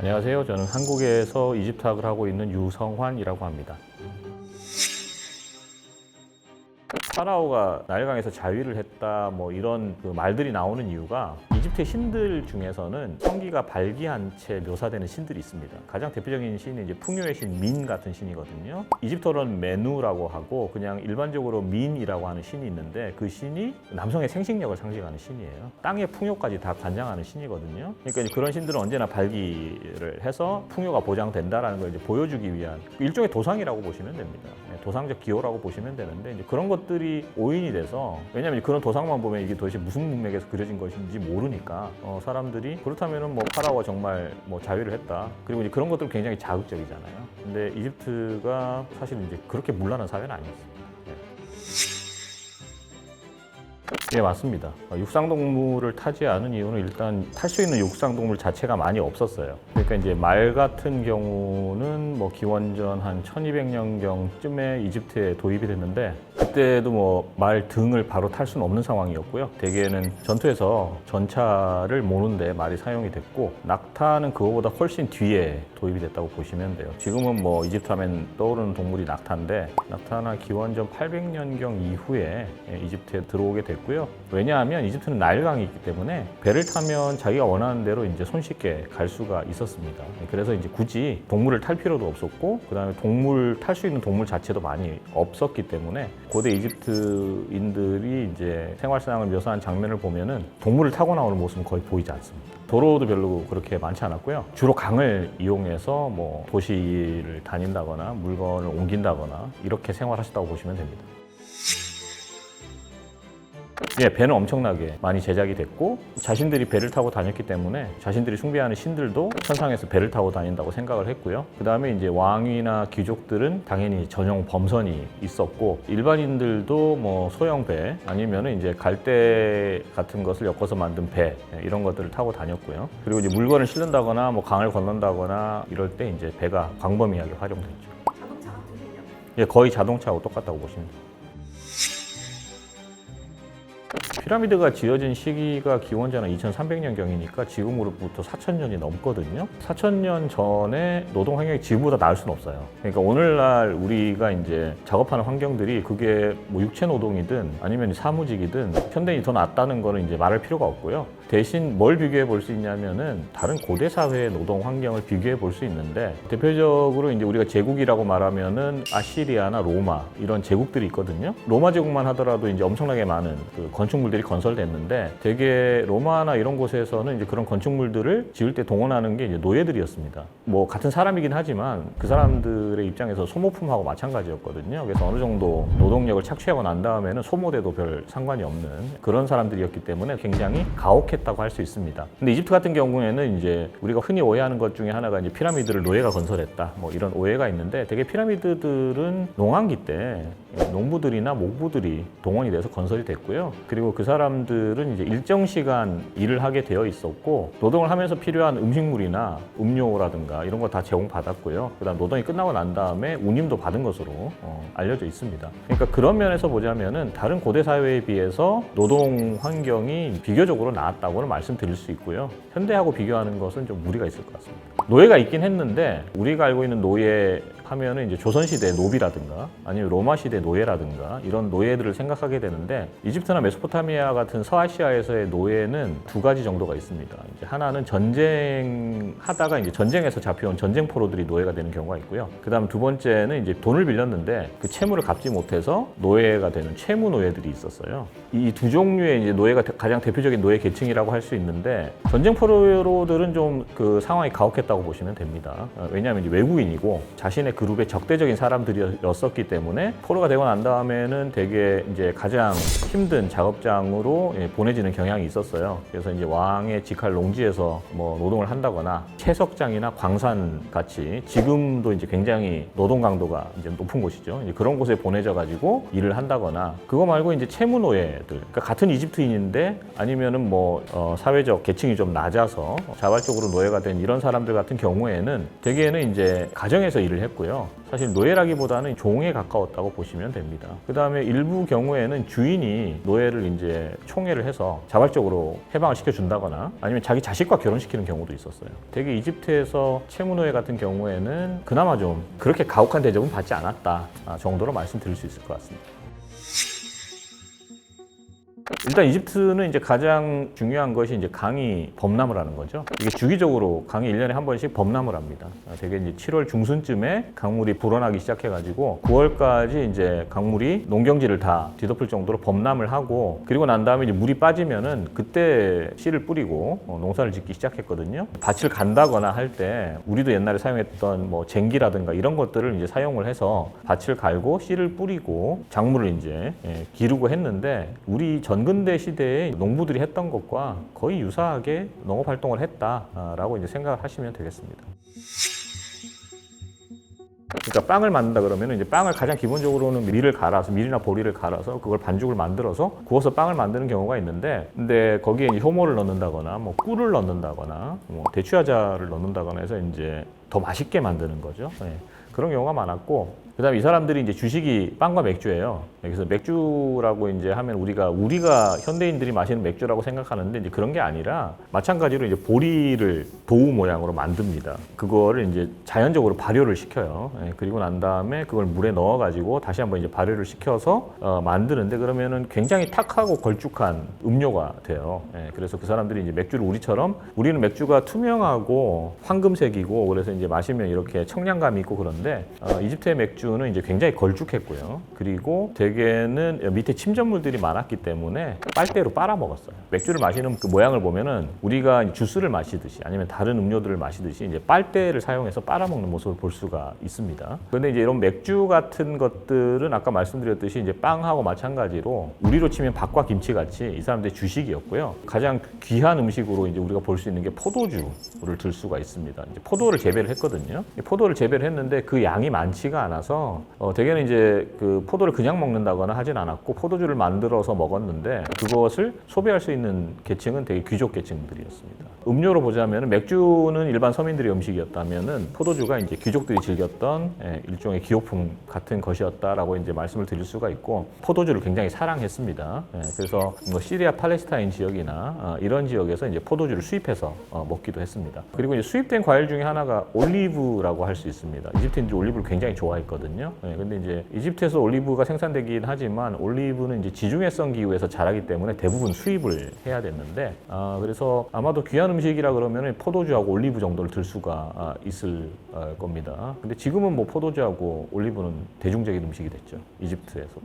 안녕하세요. 저는 한국에서 이집트학을 하고 있는 유성환이라고 합니다. 파라오가 나일강에서 자위를 했다 뭐 이런 그 말들이 나오는 이유가 이집트의 신들 중에서는 성기가 발기한 채 묘사되는 신들이 있습니다. 가장 대표적인 신이 이제 풍요의 신 민 같은 신이거든요. 이집트어로는 메누라고 하고 그냥 일반적으로 민이라고 하는 신이 있는데 그 신이 남성의 생식력을 상징하는 신이에요. 땅의 풍요까지 다 관장하는 신이거든요. 그러니까 이제 그런 신들은 언제나 발기를 해서 풍요가 보장된다라는 걸 이제 보여주기 위한 일종의 도상이라고 보시면 됩니다. 도상적 기호라고 보시면 되는데 이제 그런 것들이 오인이 돼서 왜냐하면 그런 도상만 보면 이게 도대체 무슨 문맥에서 그려진 것인지 모르니까 사람들이 그렇다면은 뭐 파라오가 정말 뭐 자위를 했다. 그리고 이제 그런 것들 굉장히 자극적이잖아요. 근데 이집트가 사실 이제 그렇게 문란한 사회는 아니었습니다. 예, 맞습니다. 육상동물을 타지 않은 이유는 일단 탈 수 있는 육상동물 자체가 많이 없었어요. 그러니까 이제 말 같은 경우는 뭐 기원전 한 1200년경쯤에 이집트에 도입이 됐는데 그때도 뭐 말 등을 바로 탈 수는 없는 상황이었고요. 대개는 전투에서 전차를 모는데 말이 사용이 됐고 낙타는 그거보다 훨씬 뒤에 도입이 됐다고 보시면 돼요. 지금은 뭐 이집트 하면 떠오르는 동물이 낙타인데 낙타나 기원전 800년경 이후에 이집트에 들어오게 됐고요. 왜냐하면 이집트는 나일강이 있기 때문에 배를 타면 자기가 원하는 대로 이제 손쉽게 갈 수가 있었습니다. 그래서 이제 굳이 동물을 탈 필요도 없었고 그다음에 동물 탈 수 있는 동물 자체도 많이 없었기 때문에 고대 이집트인들이 이제 생활상을 묘사한 장면을 보면은 동물을 타고 나오는 모습은 거의 보이지 않습니다. 도로도 별로 그렇게 많지 않았고요. 주로 강을 이용해서 뭐 도시를 다닌다거나 물건을 옮긴다거나 이렇게 생활하셨다고 보시면 됩니다. 예, 배는 엄청나게 많이 제작이 됐고 자신들이 배를 타고 다녔기 때문에 자신들이 숭배하는 신들도 천상에서 배를 타고 다닌다고 생각을 했고요. 그 다음에 이제 왕이나 귀족들은 당연히 전용 범선이 있었고 일반인들도 뭐 소형 배 아니면은 이제 갈대 같은 것을 엮어서 만든 배 이런 것들을 타고 다녔고요. 그리고 이제 물건을 실른다거나 뭐 강을 건넌다거나 이럴 때 이제 배가 광범위하게 활용됐죠. 자동차 같은 개념. 예, 거의 자동차하고 똑같다고 보시면 돼요. 피라미드가 지어진 시기가 기원전 2300년경이니까 지금으로부터 4000년이 넘거든요. 4000년 전에 노동 환경이 지금보다 나을 수는 없어요. 그러니까 오늘날 우리가 이제 작업하는 환경들이 그게 뭐 육체 노동이든 아니면 사무직이든 현대인이 더 낫다는 거는 이제 말할 필요가 없고요. 대신 뭘 비교해 볼 수 있냐면은 다른 고대 사회의 노동 환경을 비교해 볼 수 있는데 대표적으로 이제 우리가 제국이라고 말하면은 아시리아나 로마 이런 제국들이 있거든요. 로마 제국만 하더라도 이제 엄청나게 많은 그 건축물들이 건설됐는데 대개 로마나 이런 곳에서는 이제 그런 건축물들을 지을 때 동원하는 게 이제 노예들이었습니다. 뭐 같은 사람이긴 하지만 그 사람들의 입장에서 소모품하고 마찬가지였거든요. 그래서 어느 정도 노동력을 착취하고 난 다음에는 소모돼도 별 상관이 없는 그런 사람들이었기 때문에 굉장히 가혹했다고 할 수 있습니다. 근데 이집트 같은 경우에는 이제 우리가 흔히 오해하는 것 중에 하나가 이제 피라미드를 노예가 건설했다 뭐 이런 오해가 있는데 되게 피라미드들은 농한기 때 농부들이나 목부들이 동원이 돼서 건설이 됐고요. 그리고 그 사람들은 이제 일정 시간 일을 하게 되어 있었고 노동을 하면서 필요한 음식물이나 음료라든가 이런 거 다 제공받았고요. 그다음 노동이 끝나고 난 다음에 운임도 받은 것으로 알려져 있습니다. 그러니까 그런 면에서 보자면은 다른 고대 사회에 비해서 노동 환경이 비교적으로 나았다고는 말씀드릴 수 있고요. 현대하고 비교하는 것은 좀 무리가 있을 것 같습니다. 노예가 있긴 했는데 우리가 알고 있는 노예 하면은 이제 조선시대 노비라든가 아니면 로마시대 노예라든가 이런 노예들을 생각하게 되는데 이집트나 메소포타미아 같은 서아시아에서의 노예는 두 가지 정도가 있습니다. 이제 하나는 전쟁하다가 이제 전쟁에서 잡혀온 전쟁포로들이 노예가 되는 경우가 있고요. 그다음 두 번째는 이제 돈을 빌렸는데 그 채무를 갚지 못해서 노예가 되는 채무 노예들이 있었어요. 이 두 종류의 이제 노예가 가장 대표적인 노예 계층이라고 할 수 있는데 전쟁포로들은 좀 그 상황이 가혹했다고 보시면 됩니다. 왜냐하면 이제 외국인이고 자신의 그룹의 적대적인 사람들이었었기 때문에 포로가 되고 난 다음에는 되게 이제 가장 힘든 작업장으로 보내지는 경향이 있었어요. 그래서 이제 왕의 직할 농지에서 뭐 노동을 한다거나 채석장이나 광산 같이 지금도 이제 굉장히 노동 강도가 이제 높은 곳이죠. 이제 그런 곳에 보내져 가지고 일을 한다거나 그거 말고 이제 채무 노예들, 그러니까 같은 이집트인인데 아니면은 뭐 사회적 계층이 좀 낮아서 자발적으로 노예가 된 이런 사람들 같은 경우에는 대개는 이제 가정에서 일을 했고요. 노예였고요. 사실 노예라기보다는 종에 가까웠다고 보시면 됩니다. 그 다음에 일부 경우에는 주인이 노예를 이제 총애를 해서 자발적으로 해방을 시켜준다거나 아니면 자기 자식과 결혼시키는 경우도 있었어요. 되게 이집트에서 채무노예 같은 경우에는 그나마 좀 그렇게 가혹한 대접은 받지 않았다 정도로 말씀드릴 수 있을 것 같습니다. 일단 이집트는 이제 가장 중요한 것이 이제 강이 범람을 하는 거죠. 이게 주기적으로 강이 1년에 한 번씩 범람을 합니다. 되게 이제 7월 중순쯤에 강물이 불어나기 시작해가지고 9월까지 이제 강물이 농경지를 다 뒤덮을 정도로 범람을 하고 그리고 난 다음에 이제 물이 빠지면은 그때 씨를 뿌리고 농사를 짓기 시작했거든요. 밭을 간다거나 할 때 우리도 옛날에 사용했던 뭐 쟁기라든가 이런 것들을 이제 사용을 해서 밭을 갈고 씨를 뿌리고 작물을 이제 기르고 했는데 우리 전근대 시대에 농부들이 했던 것과 거의 유사하게 농업 활동을 했다라고 이제 생각을 하시면 되겠습니다. 그러니까 빵을 만든다 그러면 이제 빵을 가장 기본적으로는 밀을 갈아서 밀이나 보리를 갈아서 그걸 반죽을 만들어서 구워서 빵을 만드는 경우가 있는데 근데 거기에 이제 효모를 넣는다거나 뭐 꿀을 넣는다거나 뭐 대추야자를 넣는다거나 해서 이제 더 맛있게 만드는 거죠. 네. 그런 경우가 많았고 그다음에 이 사람들이 이제 주식이 빵과 맥주예요. 그래서 맥주라고 이제 하면 우리가 현대인들이 마시는 맥주라고 생각하는데 이제 그런 게 아니라 마찬가지로 이제 보리를 도우 모양으로 만듭니다. 그거를 이제 자연적으로 발효를 시켜요. 그리고 난 다음에 그걸 물에 넣어가지고 다시 한번 이제 발효를 시켜서 만드는데 그러면은 굉장히 탁하고 걸쭉한 음료가 돼요. 그래서 그 사람들이 이제 맥주를 우리는 맥주가 투명하고 황금색이고 그래서 이제 마시면 이렇게 청량감이 있고 그런데 이집트의 맥주는 이제 굉장히 걸쭉했고요. 그리고 대개는 밑에 침전물들이 많았기 때문에 빨대로 빨아 먹었어요. 맥주를 마시는 그 모양을 보면은 우리가 주스를 마시듯이 아니면 다른 음료들을 마시듯이 이제 빨대를 사용해서 빨아 먹는 모습을 볼 수가 있습니다. 그런데 이제 이런 맥주 같은 것들은 아까 말씀드렸듯이 이제 빵하고 마찬가지로 우리로 치면 밥과 김치 같이 이 사람들의 주식이었고요. 가장 귀한 음식으로 이제 우리가 볼 수 있는 게 포도주를 들 수가 있습니다. 이제 포도를 재배를 했거든요. 포도를 재배를 했는데 그 양이 많지가 않아서 대개는 이제 그 포도를 그냥 먹는다거나 하진 않았고 포도주를 만들어서 먹었는데 그것을 소비할 수 있는 계층은 되게 귀족 계층들이었습니다. 음료로 보자면 맥주는 일반 서민들의 음식이었다면은 포도주가 이제 귀족들이 즐겼던 일종의 기호품 같은 것이었다라고 이제 말씀을 드릴 수가 있고 포도주를 굉장히 사랑했습니다. 그래서 뭐 시리아 팔레스타인 지역이나 이런 지역에서 이제 포도주를 수입해서 먹기도 했습니다. 그리고 이제 수입된 과일 중에 하나가 올리브라고 할 수 있습니다. 이집트인들이 올리브를 굉장히 좋아했거든요. 근데 이제 이집트에서 올리브가 생산되긴 하지만 올리브는 이제 지중해성 기후에서 자라기 때문에 대부분 수입을 해야 됐는데 그래서 아마도 귀한 음식이라 그러면 포도주하고 올리브 정도를 들 수가 있을 겁니다. 근데 지금은 뭐 포도주하고 올리브는 대중적인 음식이 됐죠. 이집트에서도.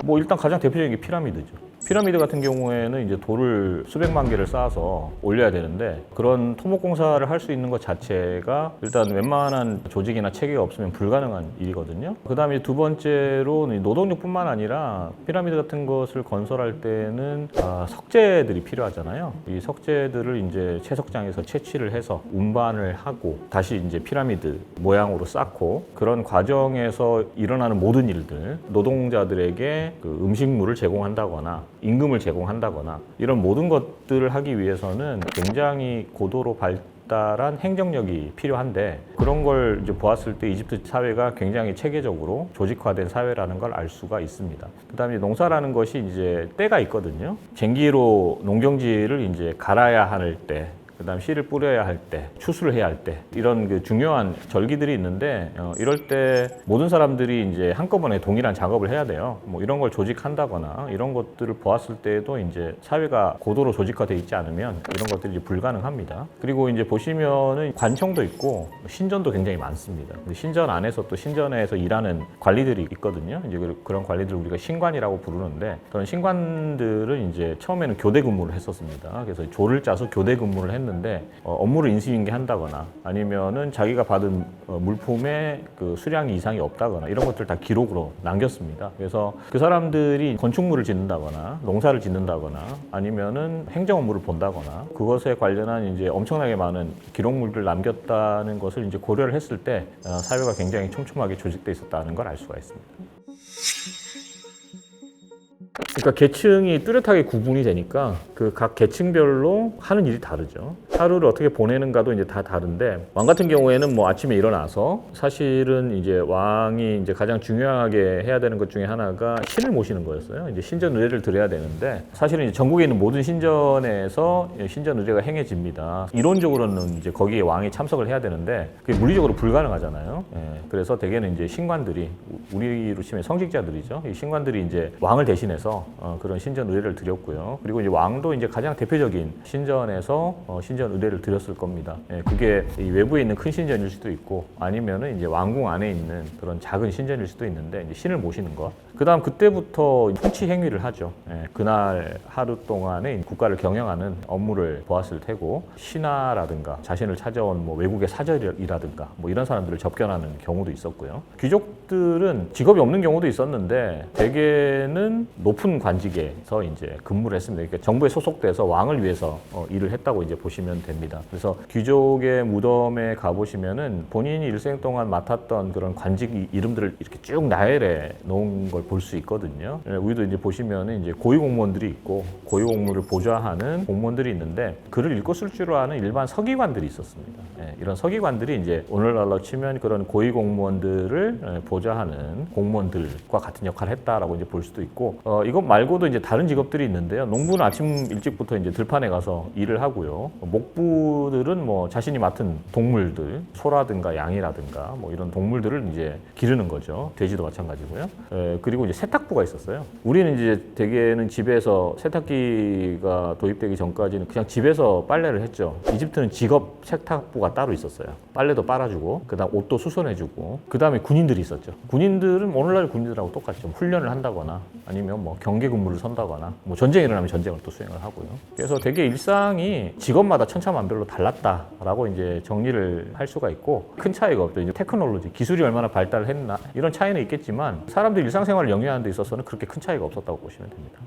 뭐 일단 가장 대표적인 게 피라미드죠. 피라미드 같은 경우에는 이제 돌을 수백만 개를 쌓아서 올려야 되는데 그런 토목공사를 할 수 있는 것 자체가 일단 웬만한 조직이나 체계가 없으면 불가능한 일이거든요. 그 다음에 두 번째로 노동력뿐만 아니라 피라미드 같은 것을 건설할 때는 석재들이 필요하잖아요. 이 석재들을 이제 채석장에서 채취를 해서 운반을 하고 다시 이제 피라미드 모양으로 쌓고 그런 과정에서 일어나는 모든 일들, 노동자들에게 그 음식물을 제공한다거나 임금을 제공한다거나 이런 모든 것들을 하기 위해서는 굉장히 고도로 발달한 행정력이 필요한데 그런 걸 이제 보았을 때 이집트 사회가 굉장히 체계적으로 조직화된 사회라는 걸 알 수가 있습니다. 그다음에 농사라는 것이 이제 때가 있거든요. 쟁기로 농경지를 이제 갈아야 할 때 그다음 씨를 뿌려야 할 때, 추수를 해야 할 때 이런 그 중요한 절기들이 있는데 이럴 때 모든 사람들이 이제 한꺼번에 동일한 작업을 해야 돼요. 뭐 이런 걸 조직한다거나 이런 것들을 보았을 때에도 이제 사회가 고도로 조직화되어 있지 않으면 이런 것들이 이제 불가능합니다. 그리고 이제 보시면은 관청도 있고 신전도 굉장히 많습니다. 근데 신전 안에서 또 신전에서 일하는 관리들이 있거든요. 이제 그런 관리들을 우리가 신관이라고 부르는데 그런 신관들은 이제 처음에는 교대 근무를 했었습니다. 그래서 조를 짜서 교대 근무를 했는데 업무를 인수인계한다거나 아니면은 자기가 받은 물품의 그 수량이 이상이 없다거나 이런 것들 다 기록으로 남겼습니다. 그래서 그 사람들이 건축물을 짓는다거나 농사를 짓는다거나 아니면은 행정 업무를 본다거나 그것에 관련한 이제 엄청나게 많은 기록물들 남겼다는 것을 이제 고려를 했을 때 사회가 굉장히 촘촘하게 조직돼 있었다는 걸 알 수가 있습니다. 그러니까 계층이 뚜렷하게 구분이 되니까 그 각 계층별로 하는 일이 다르죠. 하루를 어떻게 보내는가도 이제 다 다른데 왕 같은 경우에는 뭐 아침에 일어나서 사실은 이제 왕이 이제 가장 중요하게 해야 되는 것 중에 하나가 신을 모시는 거였어요. 이제 신전 의례를 드려야 되는데 사실은 이제 전국에 있는 모든 신전에서 신전 의례가 행해집니다. 이론적으로는 이제 거기에 왕이 참석을 해야 되는데 그게 물리적으로 불가능하잖아요. 예, 그래서 대개는 이제 신관들이 우리로 치면 성직자들이죠. 이 신관들이 이제 왕을 대신해서 그런 신전 의례를 드렸고요. 그리고 이제 왕도 이제 가장 대표적인 신전에서 신전 의례를 드렸을 겁니다. 예, 그게 이 외부에 있는 큰 신전일 수도 있고 아니면은 이제 왕궁 안에 있는 그런 작은 신전일 수도 있는데 이제 신을 모시는 것. 그다음 그때부터 통치 행위를 하죠. 예, 그날 하루 동안에 국가를 경영하는 업무를 보았을 테고 신하라든가 자신을 찾아온 뭐 외국의 사절이라든가 뭐 이런 사람들을 접견하는 경우도 있었고요. 귀족들은 직업이 없는 경우도 있었는데 대개는 높은 관직에서 이제 근무를 했습니다. 그러니까 정부에 소속돼서 왕을 위해서 일을 했다고 이제 보시면 됩니다. 그래서 귀족의 무덤에 가보시면은 본인이 일생 동안 맡았던 그런 관직 이름들을 이렇게 쭉 나열해 놓은 걸 볼 수 있거든요. 우리도 이제 보시면은 이제 고위 공무원들이 있고 고위 공무를 보좌하는 공무원들이 있는데 글을 읽고 쓸 줄 아는 일반 서기관들이 있었습니다. 예, 이런 서기관들이 이제 오늘날로 치면 그런 고위 공무원들을 보좌하는 공무원들과 같은 역할을 했다라고 이제 볼 수도 있고 이것 말고도 이제 다른 직업들이 있는데요. 농부는 아침 일찍부터 이제 들판에 가서 일을 하고요. 목부들은 뭐 자신이 맡은 동물들, 소라든가 양이라든가 뭐 이런 동물들을 이제 기르는 거죠. 돼지도 마찬가지고요. 그리고 이제 세탁부가 있었어요. 우리는 이제 대개는 집에서 세탁기가 도입되기 전까지는 그냥 집에서 빨래를 했죠. 이집트는 직업 세탁부가 따로 있었어요. 빨래도 빨아주고, 그다음 옷도 수선해주고, 그다음에 군인들이 있었죠. 군인들은 오늘날 군인들하고 똑같죠. 훈련을 한다거나 아니면 뭐 경계 근무를 선다거나, 뭐 전쟁이 일어나면 전쟁을 또 수행을 하고요. 그래서 되게 일상이 직업마다 천차만별로 달랐다라고 이제 정리를 할 수가 있고 큰 차이가 없죠. 이제 테크놀로지, 기술이 얼마나 발달했나 이런 차이는 있겠지만 사람들 일상생활을 영위하는 데 있어서는 그렇게 큰 차이가 없었다고 보시면 됩니다.